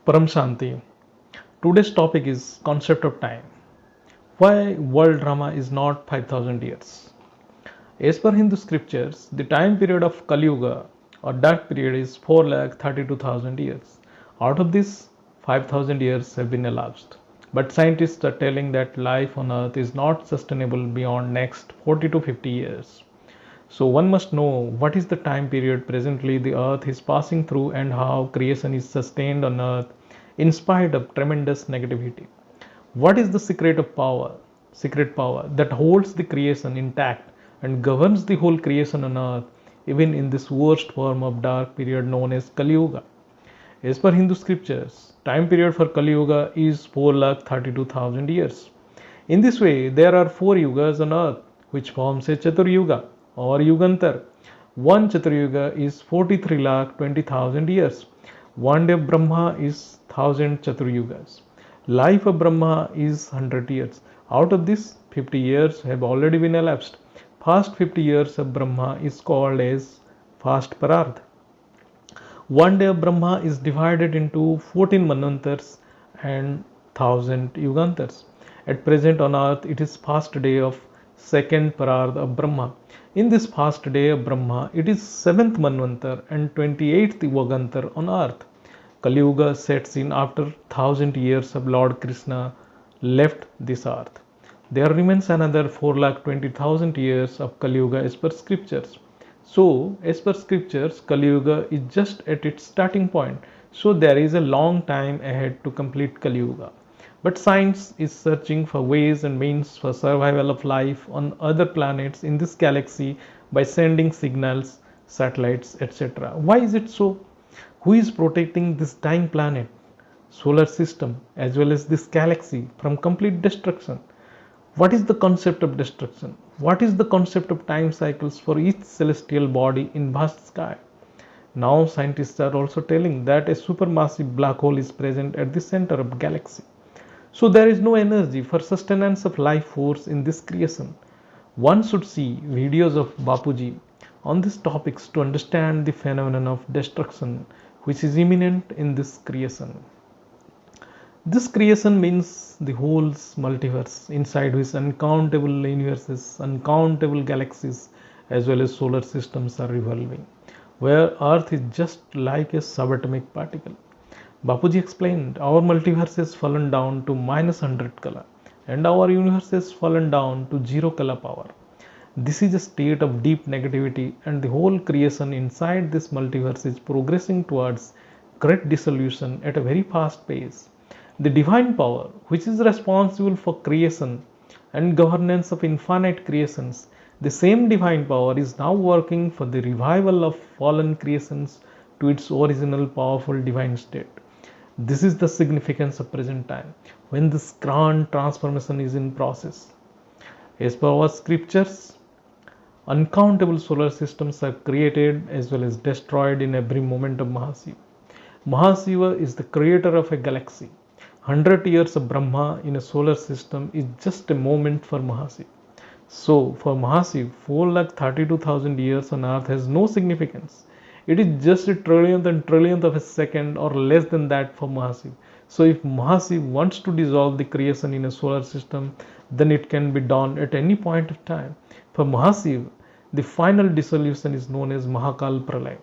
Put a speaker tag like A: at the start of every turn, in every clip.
A: Param Shanti. Today's topic is concept of time. Why world drama is not 5000 years. As per Hindu scriptures, the time period of Kali Yuga or dark period is 4,32,000 years. Out of this, 5000 years have been elapsed. But scientists are telling that life on earth is not sustainable beyond next 40 to 50 years. So one must know what is the time period presently the earth is passing through and how creation is sustained on earth in spite of tremendous negativity. What is the secret power that holds the creation intact and governs the whole creation on earth even in this worst form of dark period known as Kali Yuga? As per Hindu scriptures, time period for Kali Yuga is 4,32,000 years. In this way, there are four yugas on earth which forms a Chaturyuga or Yugantar. One Chaturyuga is 43,20,000 years. One day of Brahma is 1000 Chaturyugas. Life of Brahma is 100 years. Out of this, 50 years have already been elapsed. Past 50 years of Brahma is called as fast Parardha. One day of Brahma is divided into 14 Manvantars and 1000 Yugantars. At present on earth, it is fast day of second Parardha of Brahma. In this fast day of Brahma, it is 7th Manvantar and 28th Yugantar on earth. Kali Yuga sets in after 1000 years of Lord Krishna left this earth. There remains another 4,20,000 years of Kali Yuga as per scriptures. So, as per scriptures, Kali Yuga is just at its starting point. So, there is a long time ahead to complete Kali Yuga. But science is searching for ways and means for survival of life on other planets in this galaxy by sending signals, satellites, etc. Why is it so? Who is protecting this dying planet, solar system, as well as this galaxy from complete destruction? What is the concept of destruction? What is the concept of time cycles for each celestial body in vast sky? Now scientists are also telling that a supermassive black hole is present at the center of the galaxy. So there is no energy for sustenance of life force in this creation. One should see videos of Bapuji on these topics to understand the phenomenon of destruction which is imminent in this creation. This creation means the whole multiverse, inside which uncountable universes, uncountable galaxies, as well as solar systems are revolving, where Earth is just like a subatomic particle. Bapuji explained our multiverse has fallen down to minus 100 color, and our universe has fallen down to zero color power. This is a state of deep negativity, and the whole creation inside this multiverse is progressing towards great dissolution at a very fast pace. The divine power, which is responsible for creation and governance of infinite creations, the same divine power is now working for the revival of fallen creations to its original powerful divine state. This is the significance of present time, when this grand transformation is in process. As per our scriptures, uncountable solar systems are created as well as destroyed in every moment of Mahasiva. Mahasiva is the creator of a galaxy. 100 years of Brahma in a solar system is just a moment for Mahasiva. So, for Mahasiva, 4,32,000 years on earth has no significance. It is just a trillionth and trillionth of a second or less than that for Mahasiva. So, if Mahasiva wants to dissolve the creation in a solar system, then it can be done at any point of time. For Mahasiva, the final dissolution is known as Mahakal Pralay.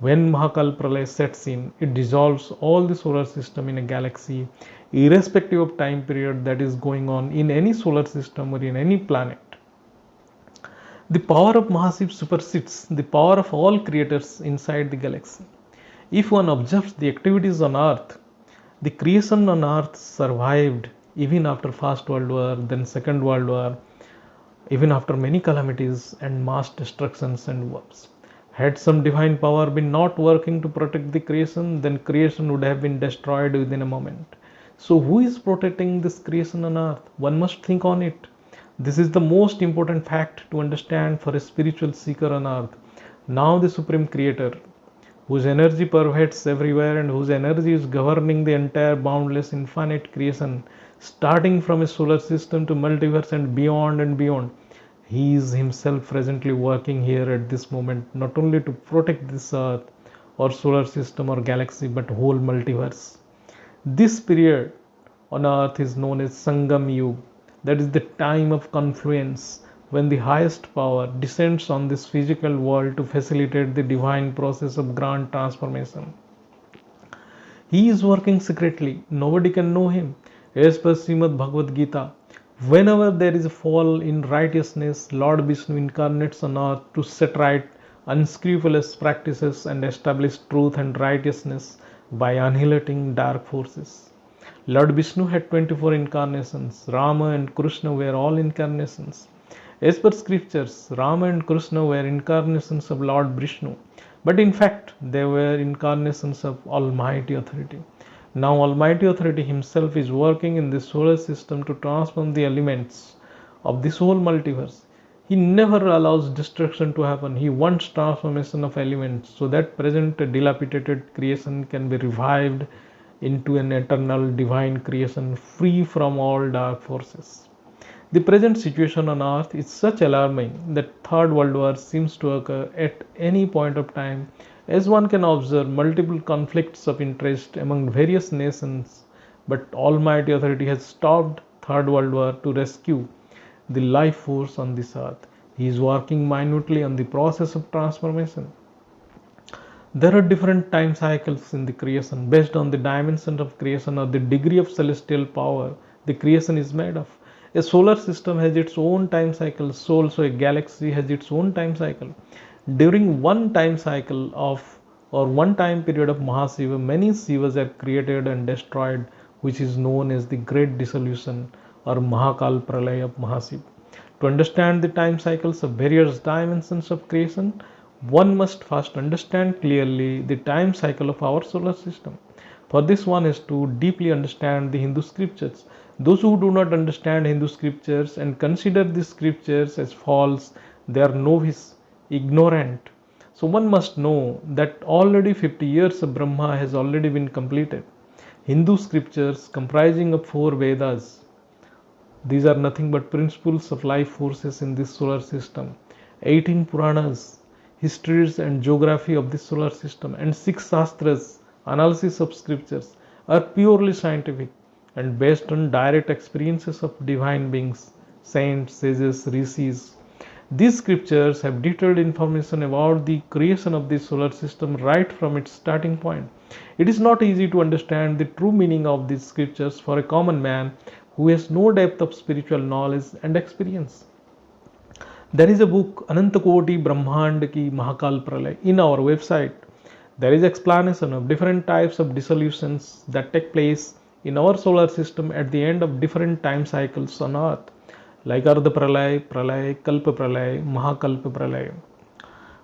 A: When Mahakal Pralay sets in, it dissolves all the solar system in a galaxy, irrespective of time period that is going on in any solar system or in any planet. The power of Mahasiva supersedes the power of all creators inside the galaxy. If one observes the activities on Earth, the creation on Earth survived even after First World War, then Second World War, even after many calamities and mass destructions and wars. Had some divine power been not working to protect the creation, then creation would have been destroyed within a moment. So who is protecting this creation on earth? One must think on it. This is the most important fact to understand for a spiritual seeker on earth. Now the Supreme Creator, whose energy pervades everywhere and whose energy is governing the entire boundless infinite creation, starting from a solar system to multiverse and beyond, he is himself presently working here at this moment, not only to protect this earth or solar system or galaxy, but whole multiverse. This period on earth is known as Sangam Yuga, that is the time of confluence when the highest power descends on this physical world to facilitate the divine process of grand transformation. He is working secretly, nobody can know him. As per Srimad Bhagavad Gita, whenever there is a fall in righteousness, Lord Vishnu incarnates on earth to set right unscrupulous practices and establish truth and righteousness by annihilating dark forces. Lord Vishnu had 24 incarnations. Rama and Krishna were all incarnations. As per scriptures, Rama and Krishna were incarnations of Lord Vishnu, but in fact, they were incarnations of Almighty Authority. Now, Almighty Authority Himself is working in the solar system to transform the elements of this whole multiverse. He never allows destruction to happen. He wants transformation of elements so that present dilapidated creation can be revived into an eternal divine creation free from all dark forces. The present situation on earth is such alarming that third world war seems to occur at any point of time, as one can observe multiple conflicts of interest among various nations, but Almighty Authority has stopped third world war to rescue the life force on this earth. He is working minutely on the process of transformation. There are different time cycles in the creation based on the dimension of creation or the degree of celestial power the creation is made of. A solar system has its own time cycle, so also a galaxy has its own time cycle. During one time cycle of or one time period of Mahasiva, many Sivas are created and destroyed, which is known as the Great Dissolution or Mahakal Pralaya of Mahasiva. To understand the time cycles of various dimensions of creation, one must first understand clearly the time cycle of our solar system. For this, one has to deeply understand the Hindu scriptures. Those who do not understand Hindu scriptures and consider these scriptures as false, they are novice, ignorant. So one must know that already 50 years of Brahma has already been completed. Hindu scriptures comprising of 4 Vedas, these are nothing but principles of life forces in this solar system. 18 Puranas, histories and geography of this solar system, and 6 Shastras, analysis of scriptures, are purely scientific and based on direct experiences of divine beings, saints, sages, rishis. These scriptures have detailed information about the creation of this solar system right from its starting point. It is not easy to understand the true meaning of these scriptures for a common man who has no depth of spiritual knowledge and experience. There is a book, Anantakoti Brahmand Ki Mahakal Pralay, in our website. There is explanation of different types of dissolutions that take place in our solar system at the end of different time cycles on earth, like Ardha Pralay, Pralay, Kalpa Pralay, Mahakalpa Pralay.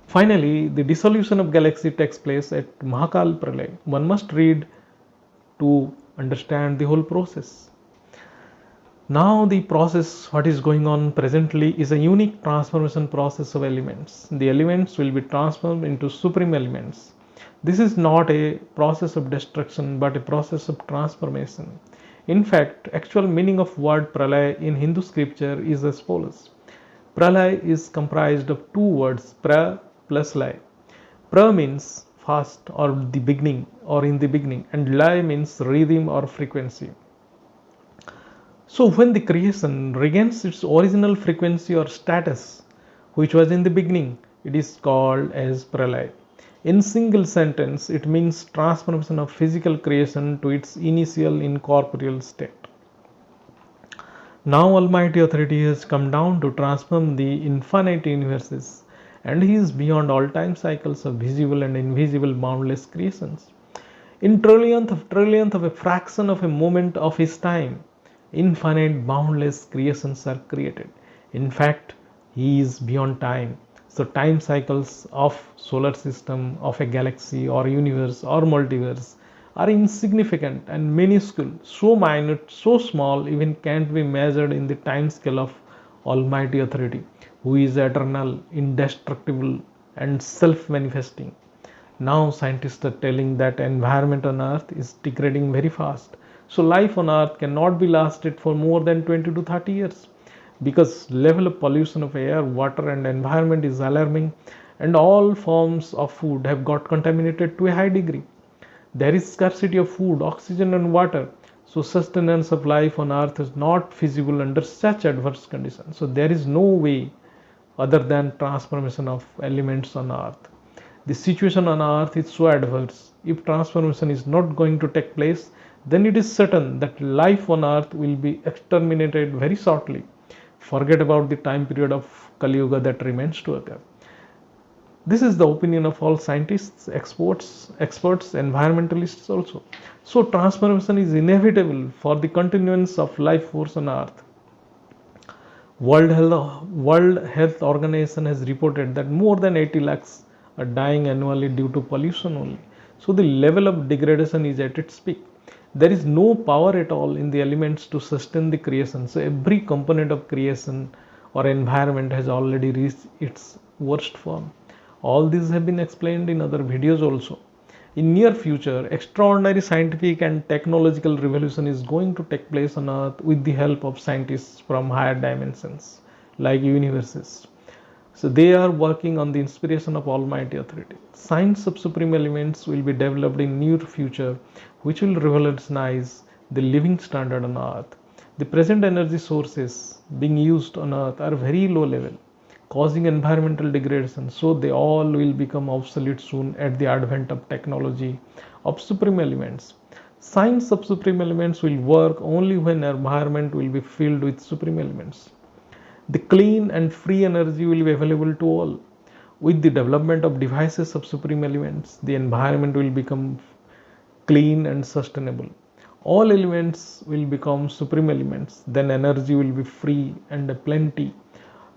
A: Finally, the dissolution of galaxy takes place at Mahakal Pralay. One must read to understand the whole process. Now the process what is going on presently is a unique transformation process of elements. The elements will be transformed into supreme elements. This is not a process of destruction but a process of transformation. In fact, actual meaning of word pralay in Hindu scripture is as follows. Pralay is comprised of 2 words, pra plus lay. Pra means fast or the beginning or in the beginning, and lay means rhythm or frequency. So when the creation regains its original frequency or status, which was in the beginning, it is called as pralay. In single sentence, it means transformation of physical creation to its initial incorporeal state. Now Almighty Authority has come down to transform the infinite universes, and He is beyond all time cycles of visible and invisible boundless creations. In trillionth of a fraction of a moment of His time, infinite boundless creations are created. In fact, He is beyond time. So time cycles of solar system, of a galaxy or universe or multiverse are insignificant and minuscule, so minute, so small, even can't be measured in the time scale of Almighty Authority, who is eternal, indestructible, and self-manifesting. Now scientists are telling that environment on Earth is degrading very fast. So life on Earth cannot be lasted for more than 20 to 30 years because level of pollution of air, water and environment is alarming, and all forms of food have got contaminated to a high degree. There is scarcity of food, oxygen, and water. So, sustenance of life on earth is not feasible under such adverse conditions. So, there is no way other than transformation of elements on earth. The situation on earth is so adverse. If transformation is not going to take place, then it is certain that life on earth will be exterminated very shortly. Forget about the time period of Kali Yuga that remains to occur. This is the opinion of all scientists, experts, environmentalists also. So transformation is inevitable for the continuance of life force on earth. World Health Organization has reported that more than 80 lakhs are dying annually due to pollution only. So the level of degradation is at its peak. There is no power at all in the elements to sustain the creation. So every component of creation or environment has already reached its worst form. All these have been explained in other videos also. In near future, extraordinary scientific and technological revolution is going to take place on earth with the help of scientists from higher dimensions like universes. So they are working on the inspiration of Almighty Authority. Science of supreme elements will be developed in near future, which will revolutionize the living standard on earth. The present energy sources being used on earth are very low level, causing environmental degradation, so they all will become obsolete soon at the advent of technology of supreme elements. Science of supreme elements will work only when environment will be filled with supreme elements. The clean and free energy will be available to all. With the development of devices of supreme elements, the environment will become clean and sustainable. All elements will become supreme elements, then energy will be free and plenty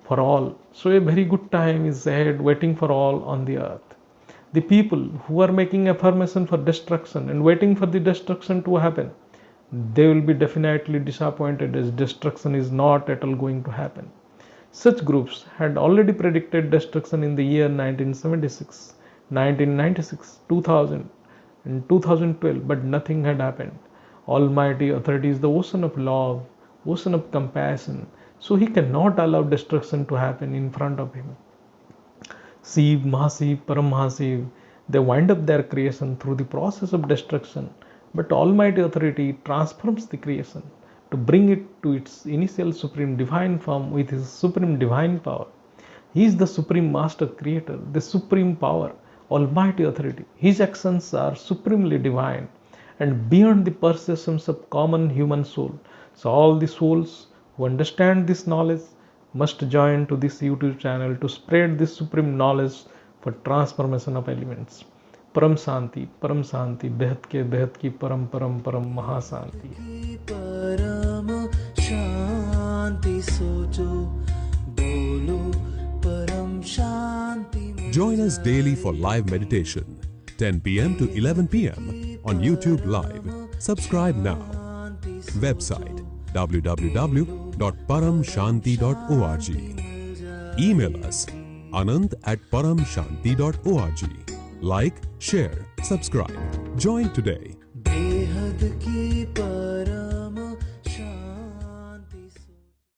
A: for all. So a very good time is ahead waiting for all on the earth. The people who are making affirmation for destruction and waiting for the destruction to happen, they will be definitely disappointed as destruction is not at all going to happen. Such groups had already predicted destruction in the year 1976, 1996, 2000 and 2012, but nothing had happened. Almighty Authority is the ocean of love, ocean of compassion, so he cannot allow destruction to happen in front of him. Shiv, Mahasiv, Paramahasiv, they wind up their creation through the process of destruction, but Almighty Authority transforms the creation to bring it to its initial supreme divine form with his supreme divine power. He is the supreme master creator, the supreme power, Almighty Authority. His actions are supremely divine and beyond the perceptions of common human soul. So all the souls who understand this knowledge must join to this YouTube channel to spread this supreme knowledge for transformation of elements. परम शांति बेहद की परम परम परम महाशांति। परम शांति सोचो बोलो परम शांति।
B: Join us daily for live meditation, 10 p.m. to 11 p.m. on YouTube Live. Subscribe now. Website www.paramshanti.org. Email us anand@paramshanti.org. Like, share, subscribe. Join today.